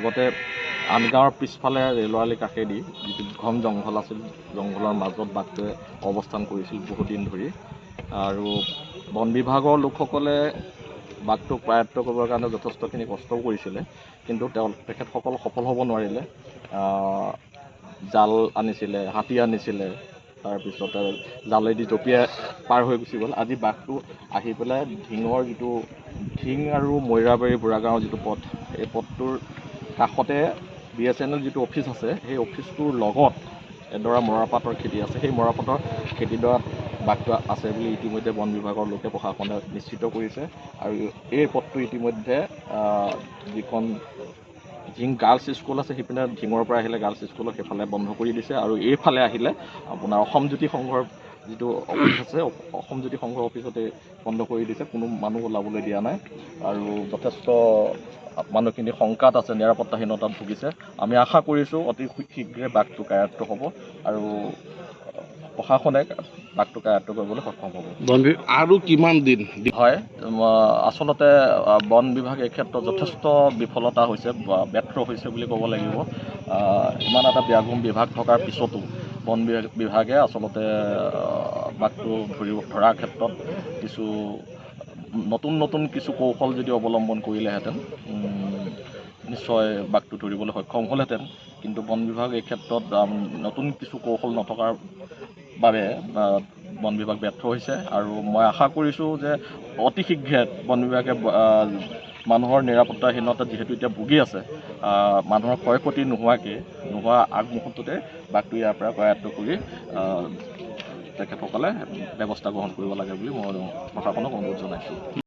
আগতে আমগাঁৱৰ পিছফালে ৰেলৰ আলিৰ কাষেদি যিটো ঘন জংঘল আছিল, জংঘলৰ মাজত বাঘটোৱে অৱস্থান কৰিছিল বহুত দিন ধৰি। আৰু বন বিভাগৰ লোকসকলে বাঘটোক আয়ত্ব কৰিবৰ কাৰণে যথেষ্টখিনি কষ্টও কৰিছিলে, কিন্তু তেখেতসকল সফল হ'ব নোৱাৰিলে। জাল আনিছিলে, হাতী আনিছিলে, তাৰপিছতে জালেদি জঁপিয়াই পাৰ হৈ গুচি গ'ল। আজি বাঘটো আহি পেলাই ঢিঙৰ যিটো ঢিং আৰু মৈৰাবাৰী বুঢ়াগাঁৱৰ যিটো পথ, এই পথটোৰ কাষতে BSNL যিটো অফিচ আছে, সেই অফিচটোৰ লগত এডৰা মৰাপাটৰ খেতি আছে। সেই মৰাপাটৰ খেতিডৰাত বাঘটো আছে বুলি ইতিমধ্যে বন বিভাগৰ লোকে প্ৰশাসনে নিশ্চিত কৰিছে। আৰু এই পথটো ইতিমধ্যে যিখন ঢিং গাৰ্লছ স্কুল আছে, সিপিনে ঢিঙৰ পৰা আহিলে গাৰ্লছ স্কুলত সেইফালে বন্ধ কৰি দিছে। আৰু এইফালে আহিলে আপোনাৰ অসম জ্যোতি সংঘৰ যিটো অফিচ আছে, অসম জ্যোতি সংঘৰ অফিচতে বন্ধ কৰি দিছে, কোনো মানুহ ওলাবলৈ দিয়া নাই। আৰু যথেষ্ট মানুহখিনি শংকাত আছে, নিৰাপত্তাহীনতাত ভুগিছে। আমি আশা কৰিছোঁ অতি শীঘ্ৰে বাঘটো কায়ত্ব হ'ব আৰু প্ৰশাসনে বাঘটো কায়ত্ব কৰিবলৈ সক্ষম হ'ব। আৰু কিমান দিন? হয়, আচলতে বন বিভাগ এই ক্ষেত্ৰত যথেষ্ট বিফলতা হৈছে বা ব্যৰ্থ হৈছে বুলি ক'ব লাগিব। ইমান এটা ব্যাপক বিভাগ থকাৰ পিছতো বন বিভাগে আচলতে বাঘটো ধৰাৰ ক্ষেত্ৰত কিছু নতুন কিছু কৌশল যদি অৱলম্বন কৰিলেহেঁতেন নিশ্চয় বাঘটো ধৰিবলৈ সক্ষম হ'লহেঁতেন। কিন্তু বন বিভাগ এই ক্ষেত্ৰত নতুন কিছু কৌশল নথকাৰ বাবে বন বিভাগ ব্যৰ্থ হৈছে। আৰু মই আশা কৰিছোঁ যে অতি শীঘ্ৰে বন বিভাগে মানুহৰ নিৰাপত্তাহীনতাত যিহেতু এতিয়া ভুগি আছে, মানুহৰ ক্ষয় ক্ষতি নোহোৱা আগমুহূৰ্ততে বাঘটো ইয়াৰ পৰা কায়ত্ব কৰি তেখেতসকলে ব্যৱস্থা গ্ৰহণ কৰিব লাগে বুলি মই প্ৰশাসনক অনুৰোধ জনাইছোঁ।